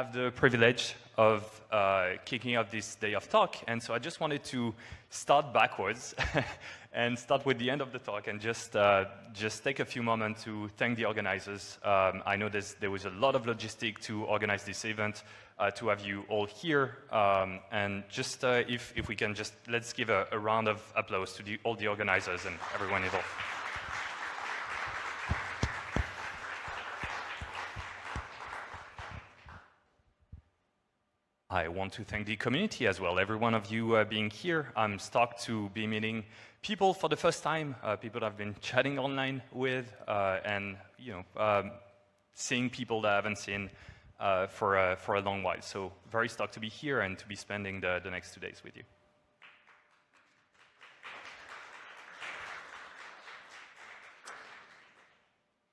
have the privilege of kicking off this day of talk, and so I just wanted to start backwards and start with the end of the talk and just take a few moments to thank the organizers. I know there was a lot of logistic to organize this event, to have you all here, and just if we can just, let's give a round of applause to all the organizers and everyone involved. I want to thank the community as well, every one of you being here. I'm stoked to be meeting people for the first time, people I've been chatting online with, and seeing people that I haven't seen for a long while. So very stoked to be here and to be spending the next 2 days with you.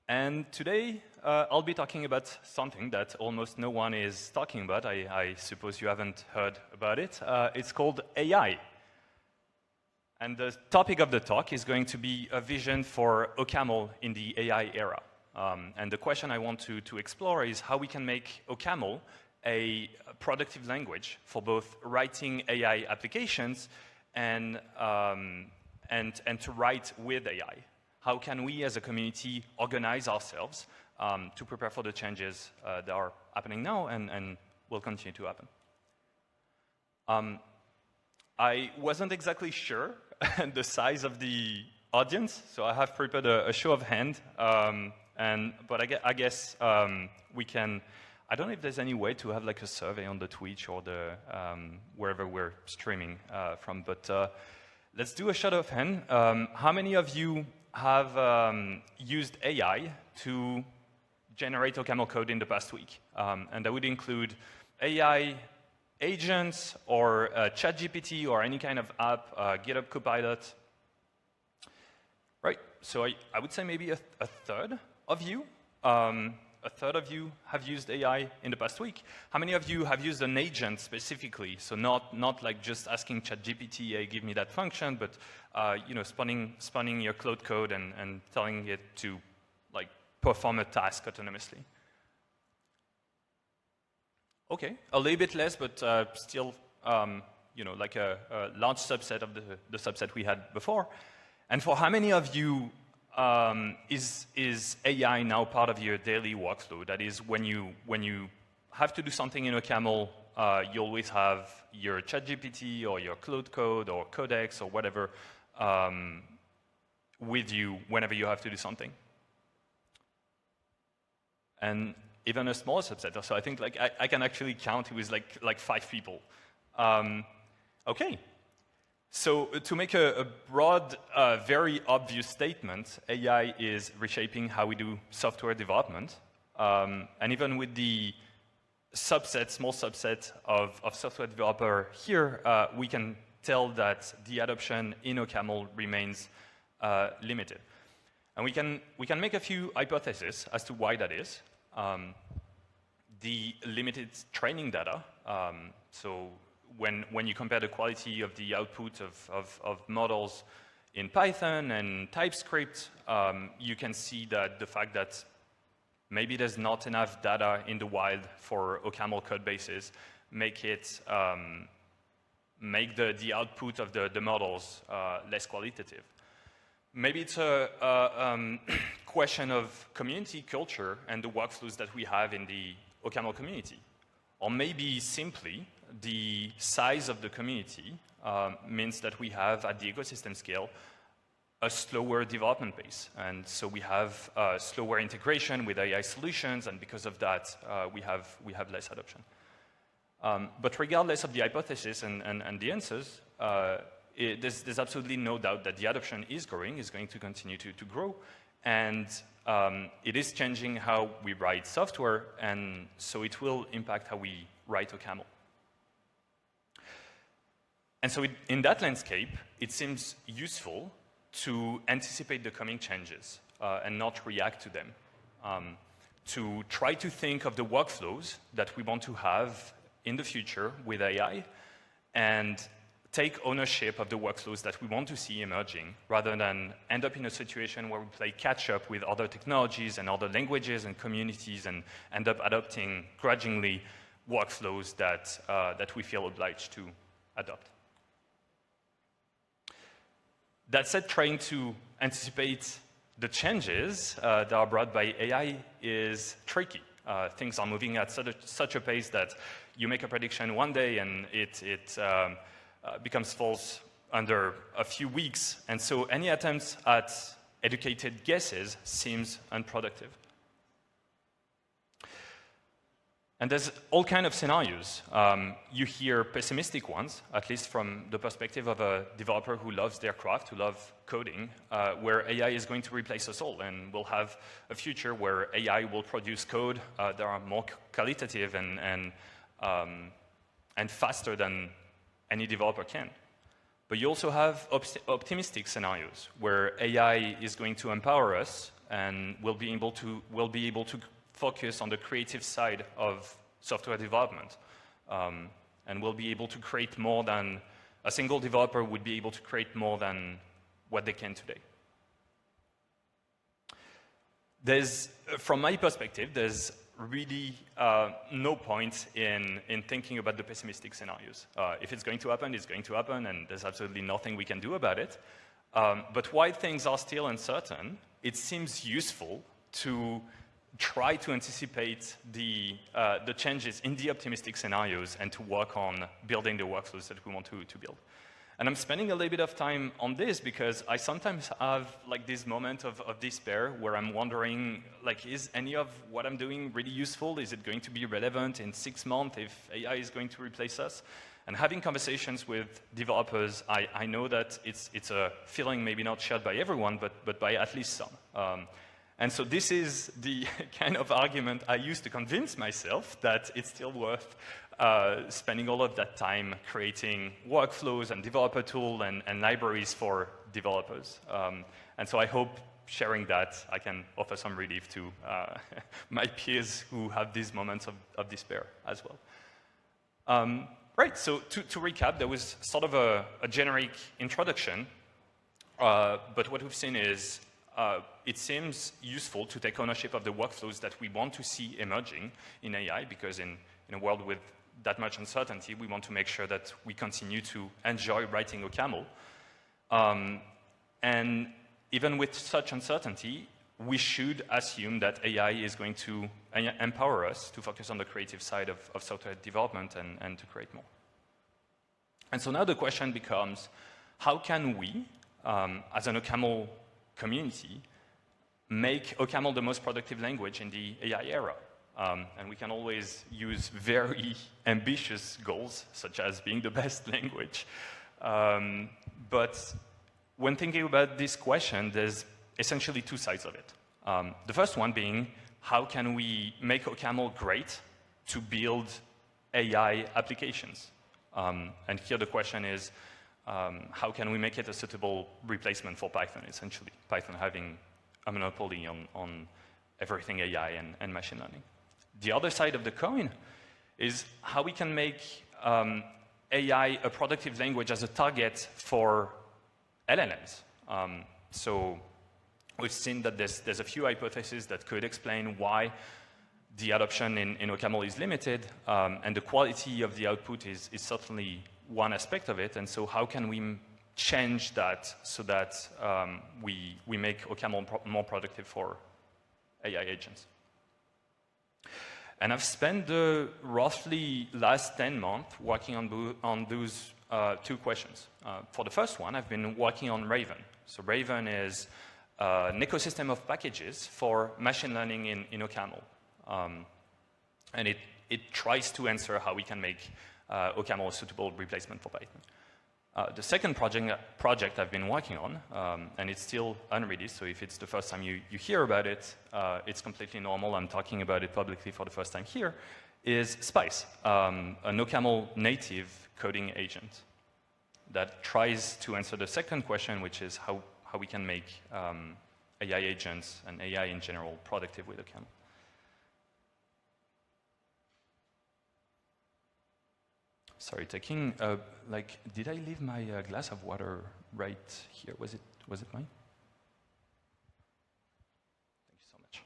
And today, I'll be talking about something that almost no one is talking about. I suppose you haven't heard about it. It's called AI. And the topic of the talk is going to be a vision for OCaml in the AI era. And the question I want to explore is how we can make OCaml a productive language for both writing AI applications and to write with AI. How can we as a community organize ourselves to prepare for the changes that are happening now and will continue to happen? I wasn't exactly sure the size of the audience, so I have prepared a show of hands. But I guess we can, I don't know if there's any way to have like a survey on the Twitch or the wherever we're streaming from, but let's do a show of hands. How many of you have used AI to generate OCaml code in the past week? And that would include AI agents or ChatGPT or any kind of app, GitHub Copilot. Right, so I would say maybe a third of you. A third of you have used AI in the past week. How many of you have used an agent specifically? So not like just asking ChatGPT, hey, give me that function, but spawning your Claude code and telling it to like perform a task autonomously. Okay, a little bit less, but still, like a large subset of the subset we had before. And for how many of you is AI now part of your daily workflow? That is, when you have to do something in OCaml, you always have your ChatGPT or your Claude code or Codex or whatever with you whenever you have to do something. And even a small subset. So I think like I can actually count it was like 5 people. Okay. So to make a broad, very obvious statement, AI is reshaping how we do software development. And even with the small subset of software developer here, we can tell that the adoption in OCaml remains limited. And we can make a few hypotheses as to why that is. The limited training data, so when you compare the quality of the output of models in Python and TypeScript, you can see that the fact that maybe there's not enough data in the wild for OCaml code bases make the output of the models less qualitative. Maybe it's a question of community culture and the workflows that we have in the OCaml community. Or maybe simply the size of the community means that we have, at the ecosystem scale, a slower development pace. And so we have slower integration with AI solutions, and because of that, we have less adoption. But regardless of the hypothesis and the answers, there's absolutely no doubt that the adoption is growing, is going to continue to grow, and it is changing how we write software, and so it will impact how we write OCaml. And so in that landscape, it seems useful to anticipate the coming changes and not react to them. To try to think of the workflows that we want to have in the future with AI and take ownership of the workflows that we want to see emerging, rather than end up in a situation where we play catch up with other technologies and other languages and communities and end up adopting grudgingly workflows that, that we feel obliged to adopt. That said, trying to anticipate the changes that are brought by AI is tricky. Things are moving at such a pace that you make a prediction one day and it becomes false under a few weeks. And so any attempts at educated guesses seems unproductive. And there's all kinds of scenarios. You hear pessimistic ones, at least from the perspective of a developer who loves their craft, who loves coding, where AI is going to replace us all, and we'll have a future where AI will produce code that are more qualitative and faster than any developer can. But you also have optimistic scenarios where AI is going to empower us, and we'll be able to focus on the creative side of software development. And we'll be able to create more than a single developer would be able to create more than what they can today. From my perspective, there's really no point in thinking about the pessimistic scenarios. If it's going to happen, it's going to happen, and there's absolutely nothing we can do about it. But while things are still uncertain, it seems useful to try to anticipate the changes in the optimistic scenarios and to work on building the workflows that we want to build. And I'm spending a little bit of time on this because I sometimes have like this moment of despair where I'm wondering, like, is any of what I'm doing really useful? Is it going to be relevant in 6 months if AI is going to replace us? And having conversations with developers, I know that it's a feeling maybe not shared by everyone, but by at least some. And so this is the kind of argument I use to convince myself that it's still worth spending all of that time creating workflows and developer tools and libraries for developers. And so I hope sharing that I can offer some relief to my peers who have these moments of despair as well. Right, so to recap, there was sort of a generic introduction, but what we've seen is it seems useful to take ownership of the workflows that we want to see emerging in AI, because in a world with that much uncertainty, we want to make sure that we continue to enjoy writing OCaml. And even with such uncertainty, we should assume that AI is going to empower us to focus on the creative side of software development and to create more. And so now the question becomes, how can we, as an OCaml community, make OCaml the most productive language in the AI era? And we can always use very ambitious goals, such as being the best language. But when thinking about this question, there's essentially two sides of it. The first one being, how can we make OCaml great to build AI applications? And here the question is, how can we make it a suitable replacement for Python, essentially? Python having a monopoly on everything AI and machine learning. The other side of the coin is how we can make AI a productive language as a target for LLMs. So we've seen that there's a few hypotheses that could explain why the adoption in OCaml is limited, and the quality of the output is certainly one aspect of it. And so how can we change that so that we make OCaml more productive for AI agents? And I've spent the roughly last 10 months working on those two questions. For the first one, I've been working on Raven. So Raven is an ecosystem of packages for machine learning in OCaml. And it tries to answer how we can make OCaml a suitable replacement for Python. The second project I've been working on, and it's still unreleased, so if it's the first time you hear about it, it's completely normal. I'm talking about it publicly for the first time here, is Spice, an OCaml native coding agent that tries to answer the second question, which is how we can make AI agents and AI in general productive with OCaml. Sorry, taking, did I leave my glass of water right here? Was it mine? Thank you so much.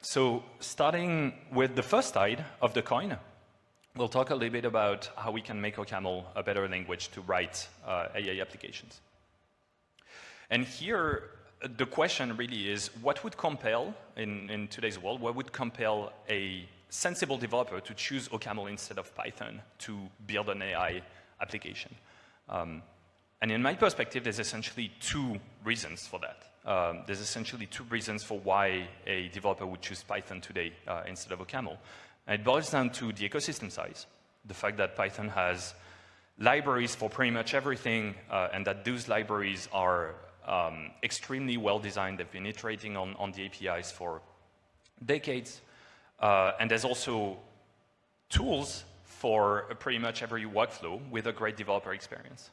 So starting with the first side of the coin, we'll talk a little bit about how we can make OCaml a better language to write AI applications. And here, the question really is, what would compel, in today's world, what would compel a sensible developer to choose OCaml instead of Python to build an AI application? And in my perspective, there's essentially two reasons for that. There's essentially two reasons for why a developer would choose Python today instead of OCaml. And it boils down to the ecosystem size, the fact that Python has libraries for pretty much everything, and that those libraries are extremely well designed. They've been iterating on the APIs for decades. And there's also tools for pretty much every workflow with a great developer experience.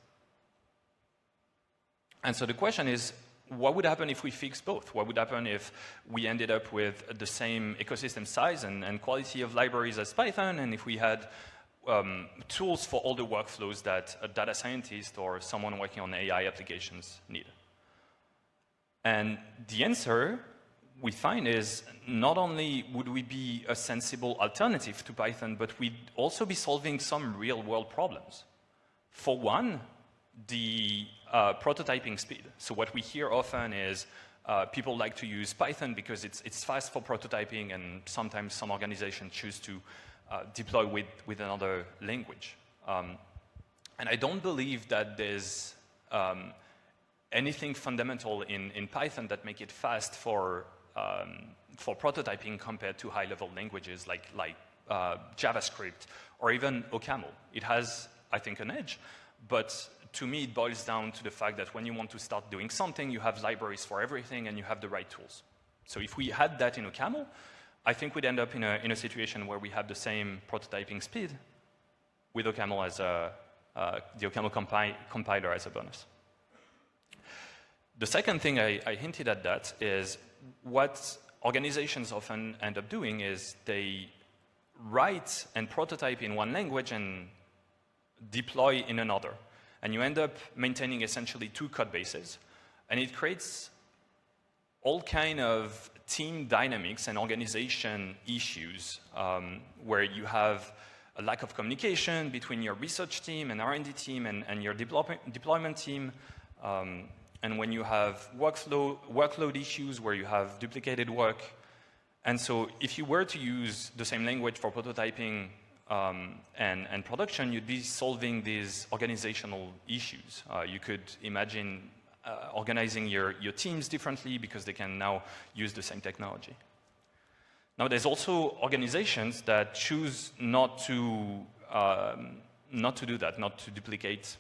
And so the question is, what would happen if we fix both? What would happen if we ended up with the same ecosystem size and quality of libraries as Python, and if we had tools for all the workflows that a data scientist or someone working on AI applications need? And the answer we find is, not only would we be a sensible alternative to Python, but we'd also be solving some real-world problems. For one, the prototyping speed. So what we hear often is people like to use Python because it's fast for prototyping, and sometimes some organizations choose to deploy with another language. And I don't believe that there's anything fundamental in Python that make it fast for prototyping compared to high-level languages like JavaScript or even OCaml. It has, I think, an edge, but to me, it boils down to the fact that when you want to start doing something, you have libraries for everything and you have the right tools. So if we had that in OCaml, I think we'd end up in a situation where we have the same prototyping speed with OCaml as the OCaml compiler as a bonus. The second thing I hinted at that is what organizations often end up doing is they write and prototype in one language and deploy in another. And you end up maintaining essentially two code bases. And it creates all kind of team dynamics and organization issues where you have a lack of communication between your research team and R&D team and your deployment team. And when you have workload issues where you have duplicated work. And so if you were to use the same language for prototyping and production, you'd be solving these organizational issues. You could imagine organizing your teams differently because they can now use the same technology. Now, there's also organizations that choose not to do that, not to duplicate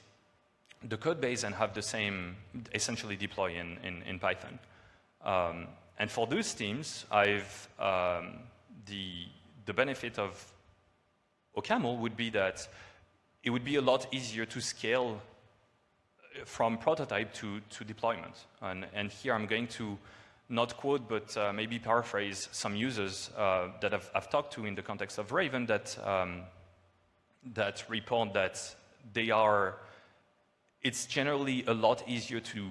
the code base and have the same, essentially deploy in Python. And for those teams, the benefit of OCaml would be that it would be a lot easier to scale from prototype to deployment. And here I'm going to not quote, but maybe paraphrase some users that I've talked to in the context of Raven that report that it's generally a lot easier to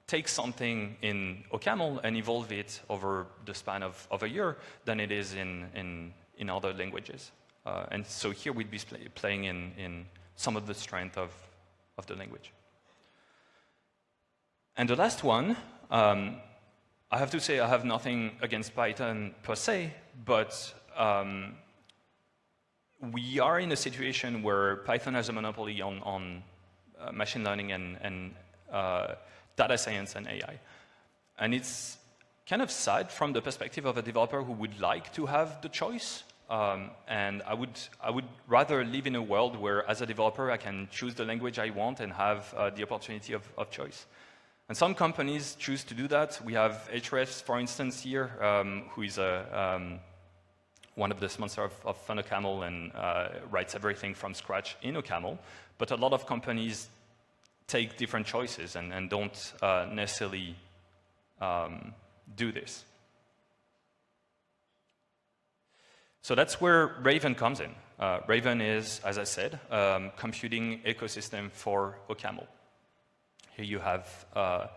take something in OCaml and evolve it over the span of a year than it is in other languages. And so here we'd be playing in some of the strength of the language. And the last one, I have to say I have nothing against Python per se, but we are in a situation where Python has a monopoly on machine learning and data science and AI. And it's kind of sad from the perspective of a developer who would like to have the choice. And I would rather live in a world where, as a developer, I can choose the language I want and have the opportunity of choice. And some companies choose to do that. We have Hrefs, for instance, here, who is one of the sponsors of OCaml and writes everything from scratch in OCaml. But a lot of companies take different choices and don't necessarily do this. So that's where Raven comes in. Raven is, as I said, computing ecosystem for OCaml. Here you have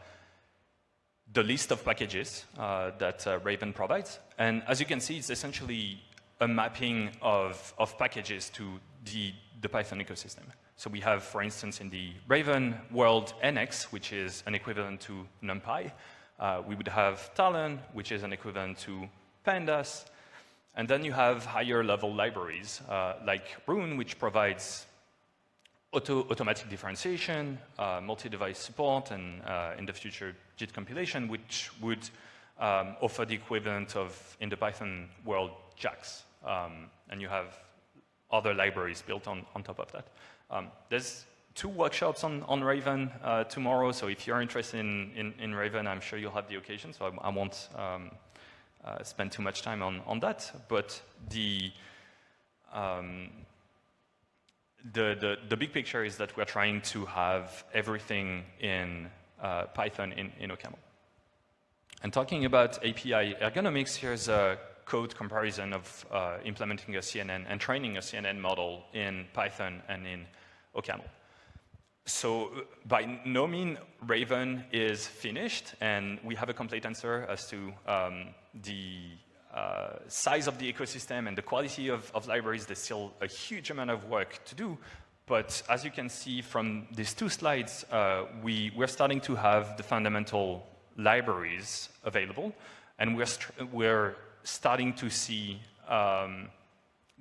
the list of packages that Raven provides. And as you can see, it's essentially a mapping of packages to the Python ecosystem. So we have, for instance, in the Raven world, NX, which is an equivalent to NumPy. We would have Talon, which is an equivalent to Pandas. And then you have higher level libraries like Rune, which provides automatic differentiation, multi-device support, and in the future, JIT compilation, which would offer the equivalent of, in the Python world, JAX. And you have other libraries built on top of that. There's 2 workshops on Raven tomorrow, so if you're interested in Raven, I'm sure you'll have the occasion, so I won't spend too much time on that. But the big picture is that we're trying to have everything in Python in OCaml. And talking about API ergonomics, here's a code comparison of implementing a CNN and training a CNN model in Python and in OCaml. So by no means Raven is finished, and we have a complete answer as to the size of the ecosystem and the quality of libraries. There's still a huge amount of work to do. But as you can see from these 2 slides, we're starting to have the fundamental libraries available, and we're starting to see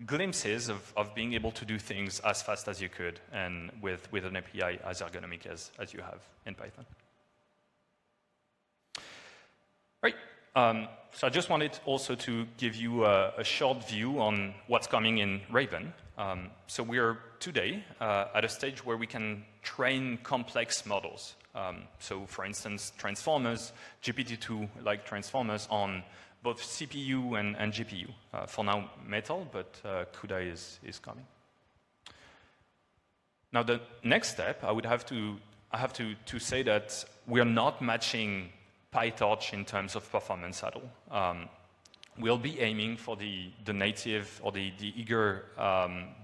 glimpses of being able to do things as fast as you could, and with an API as ergonomic as you have in Python. Right. So I just wanted also to give you a short view on what's coming in Raven. So we're today at a stage where we can train complex models. So for instance, transformers, GPT-2-like transformers on both CPU and GPU. For now, Metal, but CUDA is coming. Now, the next step, I have to say that we're not matching PyTorch in terms of performance at all. We'll be aiming for the native or the eager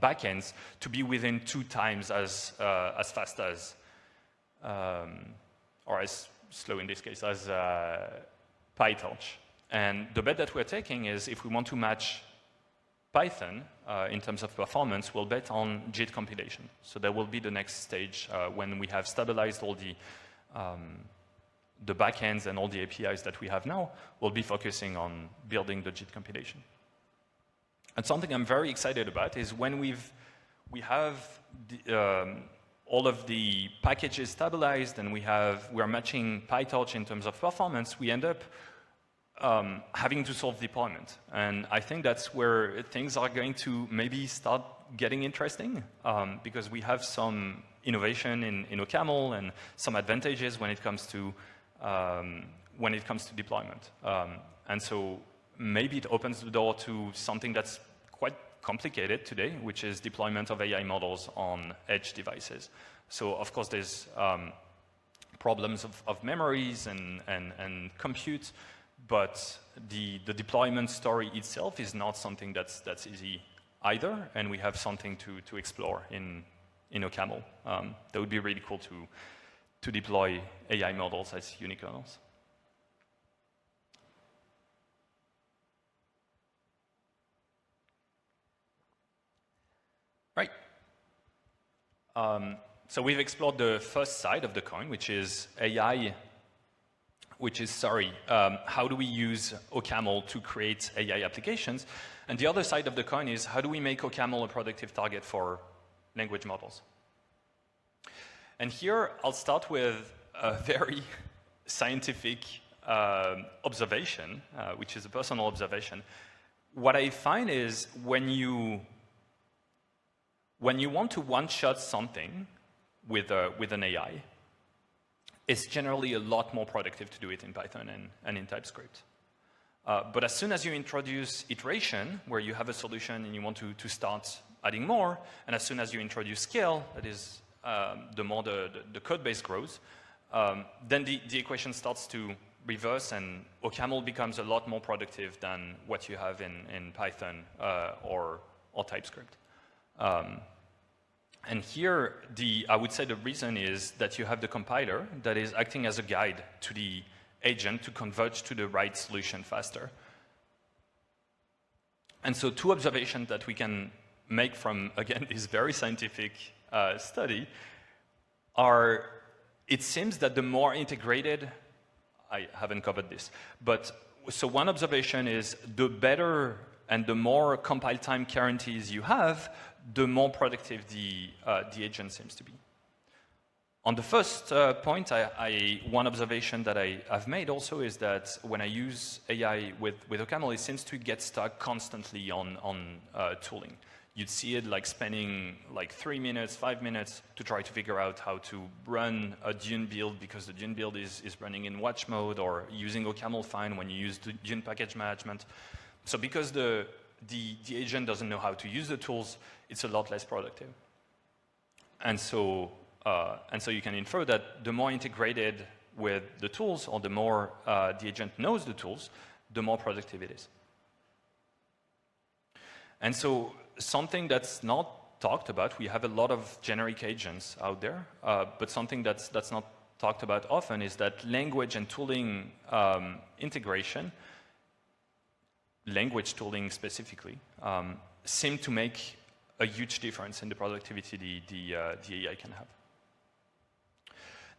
backends to be within 2 times as fast as, or as slow in this case, as PyTorch. And the bet that we're taking is if we want to match Python in terms of performance, we'll bet on JIT compilation. So that will be the next stage when we have stabilized all the backends and all the APIs that we have now. We'll be focusing on building the JIT compilation. And something I'm very excited about is when we have all of the packages stabilized and we're matching PyTorch in terms of performance, we end up having to solve deployment. And I think that's where things are going to maybe start getting interesting, because we have some innovation in OCaml and some advantages when it comes to deployment. And so maybe it opens the door to something that's quite complicated today, which is deployment of AI models on edge devices. So of course there's problems of memories and compute, but the deployment story itself is not something that's easy either, and we have something to explore in OCaml. That would be really cool to deploy AI models as unikernels. Right. So we've explored the first side of the coin, which is AI. How do we use OCaml to create AI applications? And the other side of the coin is how do we make OCaml a productive target for language models? And here I'll start with a very scientific observation, which is a personal observation. What I find is when you want to one-shot something with an AI, it's generally a lot more productive to do it in Python and in TypeScript. But as soon as you introduce iteration, where you have a solution and you want to start adding more, and as soon as you introduce scale, that is, the more the code base grows, then the equation starts to reverse, and OCaml becomes a lot more productive than what you have in Python or TypeScript. And here, I would say the reason is that you have the compiler that is acting as a guide to the agent to converge to the right solution faster. And so 2 observations that we can make from, again, this very scientific study are, it seems that the more integrated, I haven't covered this, but so one observation is the better and the more compile time guarantees you have, the more productive the agent seems to be. On the first point, one observation that I've made also is that when I use AI with OCaml, it seems to get stuck constantly on tooling. You'd see it like spending like 3 minutes, 5 minutes to try to figure out how to run a Dune build because the Dune build is running in watch mode, or using OCaml fine when you use the Dune package management. So because the agent doesn't know how to use the tools, it's a lot less productive. And so you can infer that the more integrated with the tools, or the more the agent knows the tools, the more productive it is. And so something that's not talked about, we have a lot of generic agents out there, but something that's not talked about often is that language and tooling integration, language tooling specifically, seem to make a huge difference in the productivity the AI can have.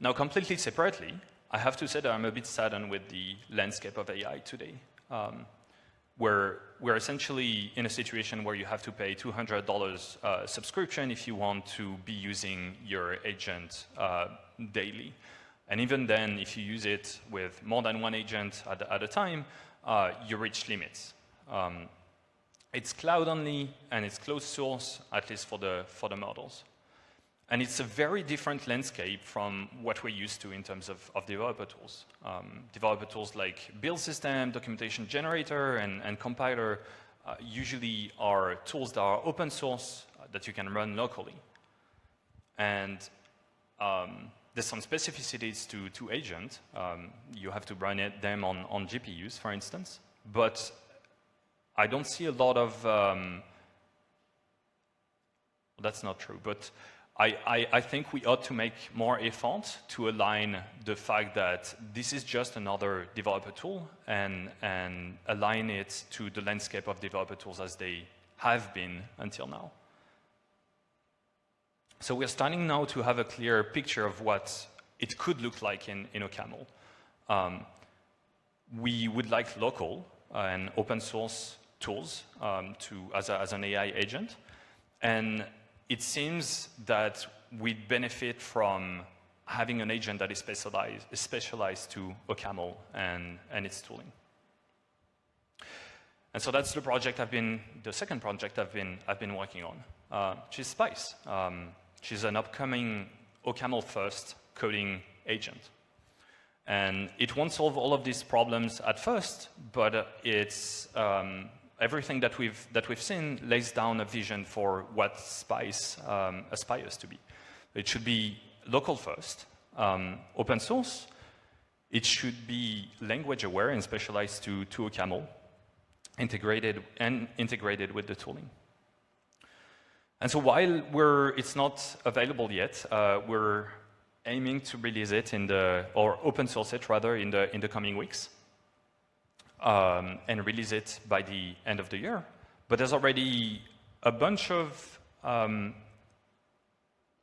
Now, completely separately, I have to say that I'm a bit saddened with the landscape of AI today, where we're essentially in a situation where you have to pay $200 subscription if you want to be using your agent daily. And even then, if you use it with more than one agent at a time, you reach limits. It's cloud only, and it's closed source, at least for the models. And it's a very different landscape from what we're used to in terms of developer tools. Developer tools like build system, documentation generator, and compiler usually are tools that are open source that you can run locally. And there's some specificities to agent. You have to run them on GPUs, for instance. But I don't see a lot of... that's not true, but I think we ought to make more effort to align the fact that this is just another developer tool and align it to the landscape of developer tools as they have been until now. So we're starting now to have a clear picture of what it could look like in OCaml. We would like local and open source tools as an AI agent. And it seems that we'd benefit from having an agent that is specialized to OCaml and its tooling. And so that's the second project I've been working on, which is Spice, which is an upcoming OCaml first coding agent. And it won't solve all of these problems at first, but it's everything that we've seen lays down a vision for what Spice aspires to be. It should be local first, open source. It should be language aware and specialized to OCaml, integrated with the tooling. And so while it's not available yet, we're aiming to release it or open source it rather in the coming weeks. And release it by the end of the year. But there's already a bunch of,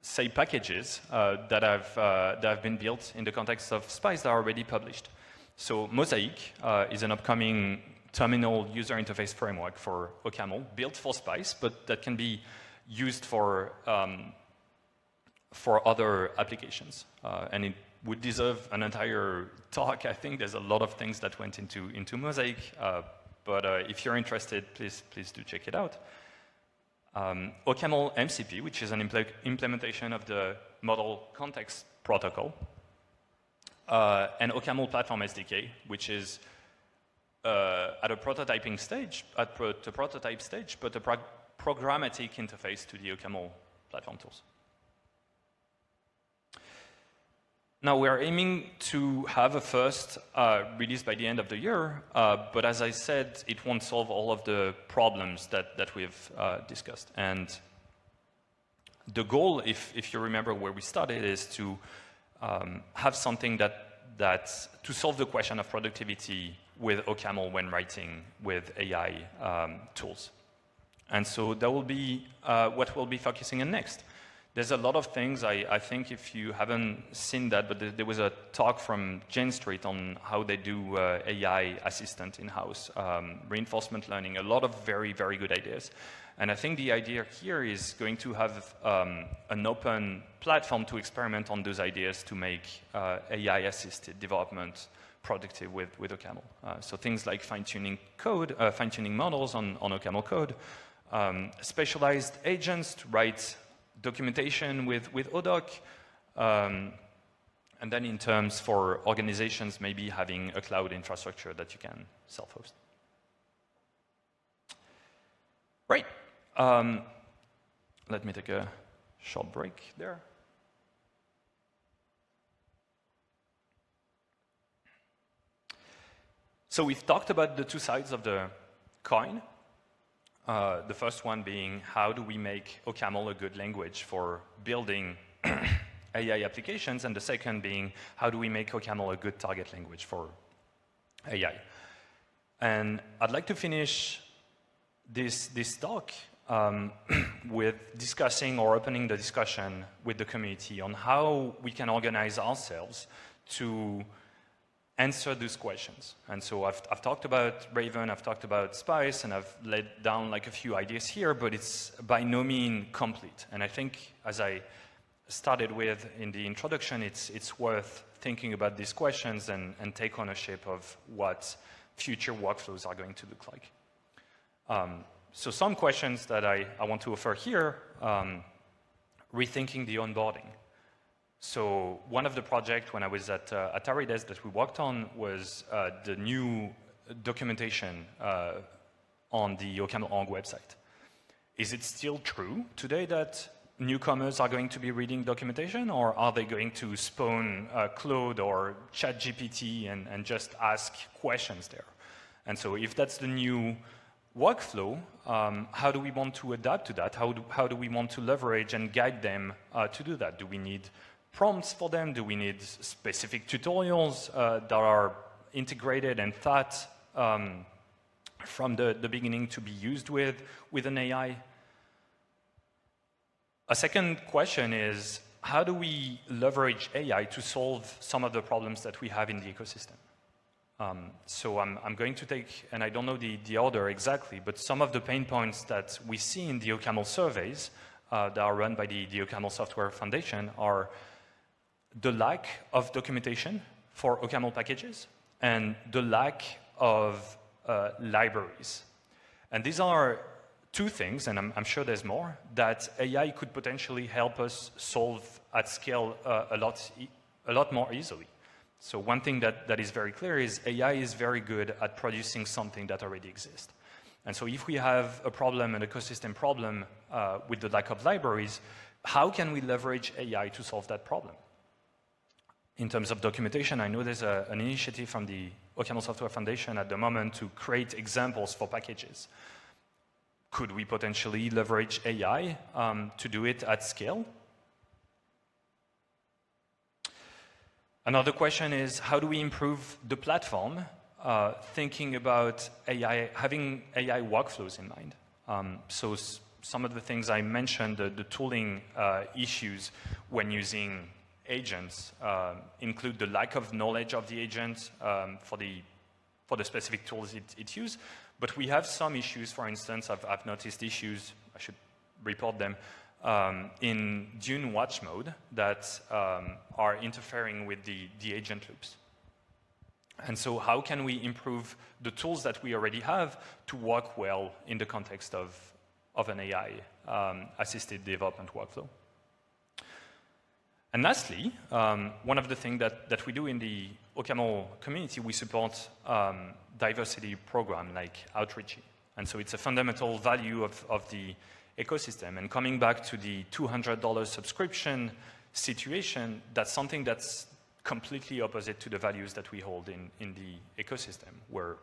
say, packages that have been built in the context of Spice that are already published. So Mosaic is an upcoming terminal user interface framework for OCaml, built for Spice, but that can be used for other applications. And it would deserve an entire talk. I think there's a lot of things that went into Mosaic, but if you're interested, please do check it out. OCaml MCP, which is an implementation of the Model Context Protocol, and OCaml Platform SDK, which is at a prototyping stage, but a programmatic interface to the OCaml platform tools. Now, we're aiming to have a first release by the end of the year, but as I said, it won't solve all of the problems that we've discussed. And the goal, if you remember where we started, is to have something that to solve the question of productivity with OCaml when writing with AI tools. And so that will be what we'll be focusing on next. There's a lot of things, I think if you haven't seen that, but there was a talk from Jane Street on how they do AI assistant in-house, reinforcement learning, a lot of very, very good ideas. And I think the idea here is going to have an open platform to experiment on those ideas to make AI-assisted development productive with OCaml. So things like fine-tuning code, fine-tuning models on OCaml code, specialized agents to write documentation with ODoc, and then in terms for organizations, maybe having a cloud infrastructure that you can self-host. Right. Let me take a short break there. So we've talked about the two sides of the coin. The first one being, how do we make OCaml a good language for building AI applications? And the second being, how do we make OCaml a good target language for AI? And I'd like to finish this talk with discussing or opening the discussion with the community on how we can organize ourselves to answer those questions. And so I've talked about Raven, I've talked about Spice, and I've laid down like a few ideas here, but it's by no means complete. And I think, as I started with in the introduction, it's worth thinking about these questions and take ownership of what future workflows are going to look like. So some questions that I want to offer here, rethinking the onboarding. So one of the projects when I was at Arides that we worked on was the new documentation on the OCaml.org website. Is it still true today that newcomers are going to be reading documentation, or are they going to spawn Claude or ChatGPT and just ask questions there? And so if that's the new workflow, how do we want to adapt to that? How do we want to leverage and guide them to do that? Do we need prompts for them? Do we need specific tutorials that are integrated and thought from the beginning to be used with an AI? A second question is, how do we leverage AI to solve some of the problems that we have in the ecosystem? So I'm going to take, and I don't know the order exactly, but some of the pain points that we see in the OCaml surveys that are run by the OCaml Software Foundation are the lack of documentation for OCaml packages and the lack of libraries. And these are two things, and I'm sure there's more, that AI could potentially help us solve at scale a lot more easily. So one thing that is very clear is AI is very good at producing something that already exists. And so if we have a problem, an ecosystem problem with the lack of libraries, how can we leverage AI to solve that problem? In terms of documentation, I know there's an initiative from the OCaml Software Foundation at the moment to create examples for packages. Could we potentially leverage AI to do it at scale? Another question is, how do we improve the platform, thinking about AI, having AI workflows in mind? So some of the things I mentioned, the tooling issues when using agents include the lack of knowledge of the agent for the specific tools it uses. But we have some issues. For instance, I've noticed issues, I should report them, in Dune watch mode that are interfering with the agent loops. And so how can we improve the tools that we already have to work well in the context of an AI assisted development workflow? And lastly, one of the things that we do in the OCaml community, we support diversity program like outreach. And so it's a fundamental value of the ecosystem. And coming back to the $200 subscription situation, that's something that's completely opposite to the values that we hold in the ecosystem, where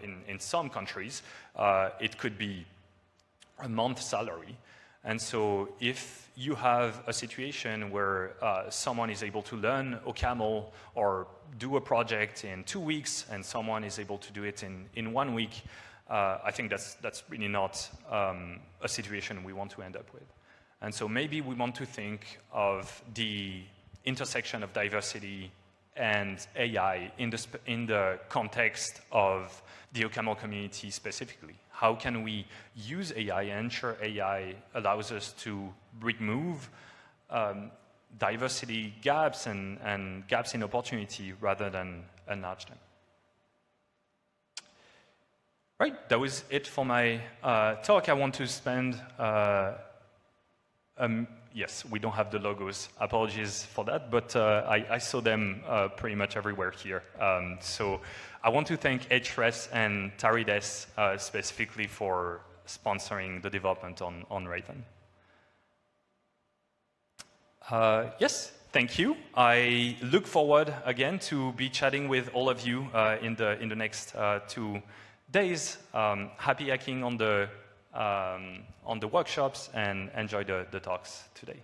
in some countries, it could be a month's salary. And so if you have a situation where someone is able to learn OCaml or do a project in 2 weeks, and someone is able to do it in 1 week, I think that's really not a situation we want to end up with. And so maybe we want to think of the intersection of diversity and AI in the context of the OCaml community specifically. How can we use AI and ensure AI allows us to remove diversity gaps and gaps in opportunity rather than enlarge them? Right, that was it for my talk. I want to spend yes, we don't have the logos. Apologies for that, but I saw them pretty much everywhere here. So I want to thank Hrefs and Tarides specifically for sponsoring the development on Raven. Yes, thank you. I look forward again to be chatting with all of you in the next 2 days. Happy hacking on the workshops, and enjoy the talks today.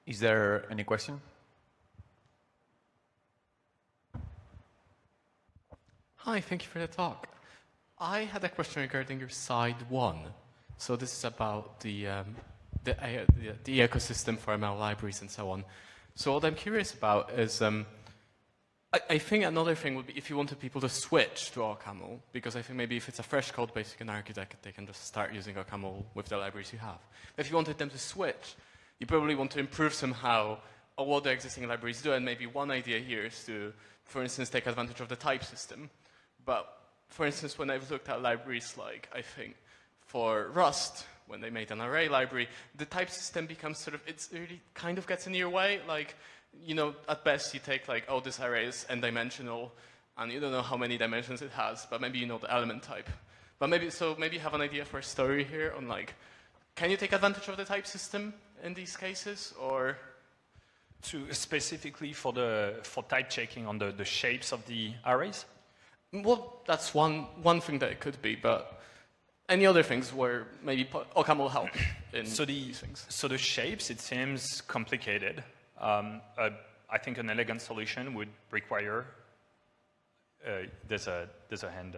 Is there any question? Hi, thank you for the talk. I had a question regarding your side 1. So this is about the ecosystem for ML libraries and so on. So what I'm curious about is, I think another thing would be if you wanted people to switch to OCaml, because I think maybe if it's a fresh code base, you can argue that they can just start using OCaml with the libraries you have. But if you wanted them to switch, you probably want to improve somehow on what the existing libraries do, and maybe one idea here is to, for instance, take advantage of the type system. But for instance, when I've looked at libraries like, I think, for Rust, when they made an array library, the type system becomes sort of, it's really kind of gets in your way. Like, you know, at best you take like, oh, this array is n-dimensional, and you don't know how many dimensions it has, but maybe you know the element type. But maybe you have an idea for a story here on like, can you take advantage of the type system in these cases, or? Specifically for type checking on the shapes of the arrays? Well, that's one thing that it could be, but any other things where maybe OCaml will help in these things? So the shapes, it seems complicated. I think an elegant solution would require, there's a hand.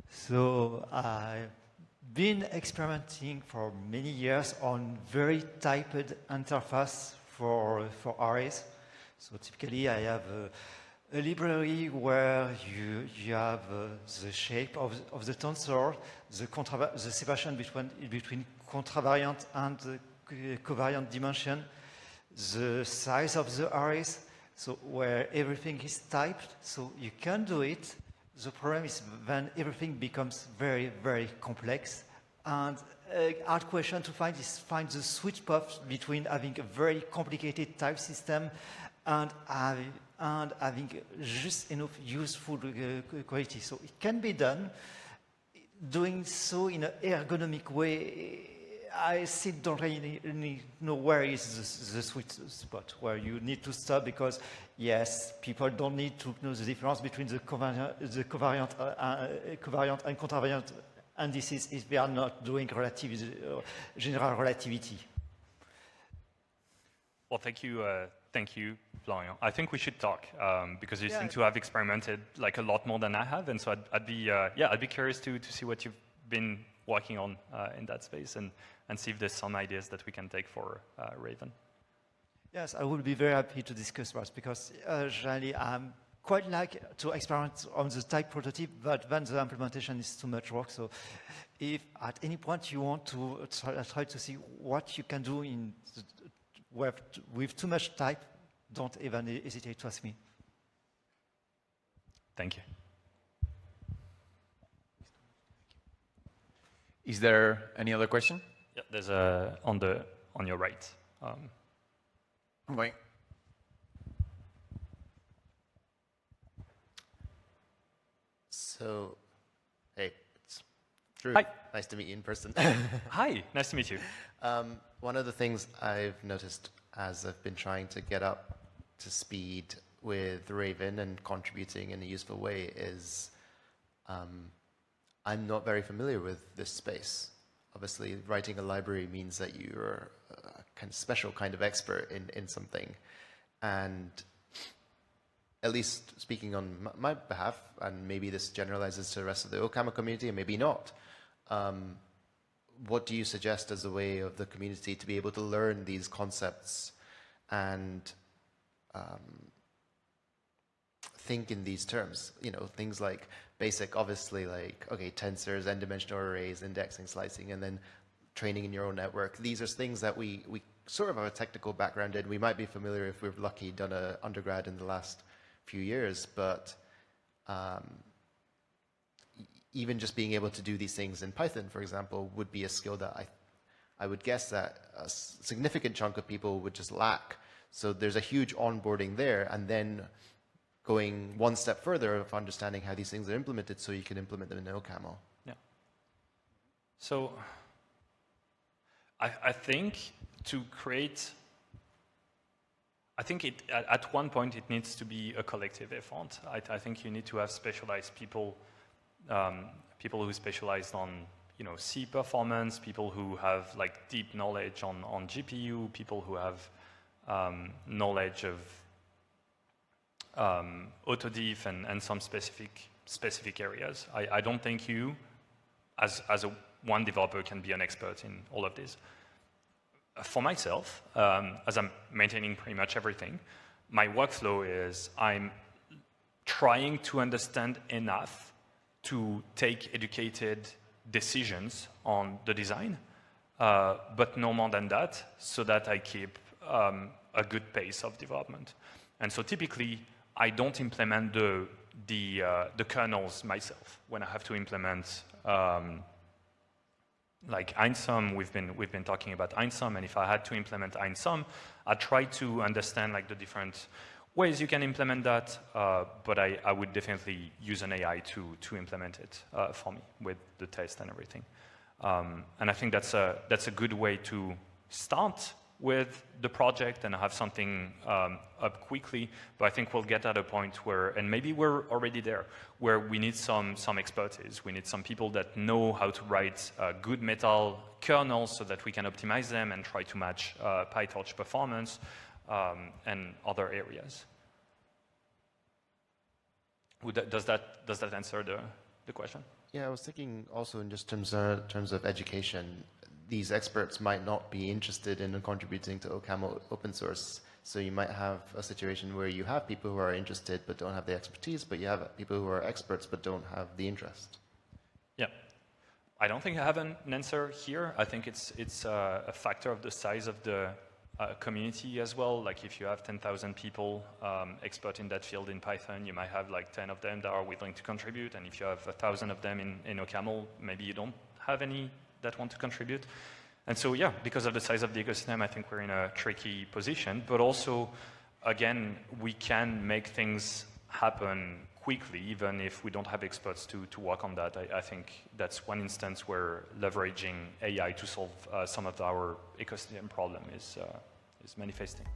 So I've been experimenting for many years on very typed interface for arrays. So typically I have a library where you have the shape of the tensor, the separation between contravariant and covariant dimension, the size of the arrays, so where everything is typed, so you can do it. The problem is when everything becomes very, very complex, and a hard question to find is find the sweet spot between having a very complicated type system and having just enough useful quality. So it can be done. Doing so in an ergonomic way, I still don't really know where is the sweet spot, where you need to stop, because yes, people don't need to know the difference between the covariant and contravariant, and this is if we are not doing general relativity. Well, thank you, Florian. I think we should talk because you seem to have experimented like a lot more than I have, and so I'd be curious to see what you've been working on in that space, and see if there's some ideas that we can take for Raven. Yes, I would be very happy to discuss that, because generally I'm quite like to experiment on the type prototype, but then the implementation is too much work. So if at any point you want to try to see what you can do with too much type, don't even hesitate to ask me. Thank you. Is there any other question? Yeah, there's on your right. Right. So, hey, it's Drew. Hi. Nice to meet you in person. Hi, nice to meet you. One of the things I've noticed as I've been trying to get up to speed with Raven and contributing in a useful way is I'm not very familiar with this space. Obviously, writing a library means that you're a kind of special kind of expert in something. And at least speaking on my behalf, and maybe this generalizes to the rest of the OCaml community, and maybe not, what do you suggest as a way of the community to be able to learn these concepts and think in these terms? You know, things like basic, obviously, like, okay, tensors, n-dimensional arrays, indexing, slicing, and then training in your own network. These are things that we sort of have a technical background in. We might be familiar if we're lucky, done an undergrad in the last few years, but even just being able to do these things in Python, for example, would be a skill that I would guess that a significant chunk of people would just lack. So there's a huge onboarding there, and then going one step further of understanding how these things are implemented so you can implement them in OCaml. Yeah. So I think to create, I think at one point it needs to be a collective effort. I think you need to have specialized people, people who specialize on C performance, people who have like deep knowledge on GPU, people who have knowledge of autodiff and some specific areas. I don't think you, as one developer, can be an expert in all of this. For myself, as I'm maintaining pretty much everything, my workflow is I'm trying to understand enough to take educated decisions on the design, but no more than that, so that I keep a good pace of development. And so typically, I don't implement the kernels myself when I have to implement like einsum. We've been talking about einsum, and if I had to implement einsum, I try to understand like the different ways you can implement that, but I would definitely use an AI to implement it for me with the test and everything. And I think that's a good way to start with the project and have something up quickly. But I think we'll get at a point where, and maybe we're already there, where we need some expertise. We need some people that know how to write good metal kernels so that we can optimize them and try to match PyTorch performance and other areas. Does that answer the question? Yeah, I was thinking also in just terms of education. These experts might not be interested in contributing to OCaml open source. So you might have a situation where you have people who are interested but don't have the expertise, but you have people who are experts but don't have the interest. Yeah. I don't think I have an answer here. I think it's a factor of the size of the community as well. Like if you have 10,000 people expert in that field in Python, you might have like 10 of them that are willing to contribute. And if you have 1,000 of them in OCaml, maybe you don't have any that want to contribute. And so, yeah, because of the size of the ecosystem, I think we're in a tricky position. But also, again, we can make things happen quickly, even if we don't have experts to work on that. I think that's one instance where leveraging AI to solve some of our ecosystem problem is manifesting.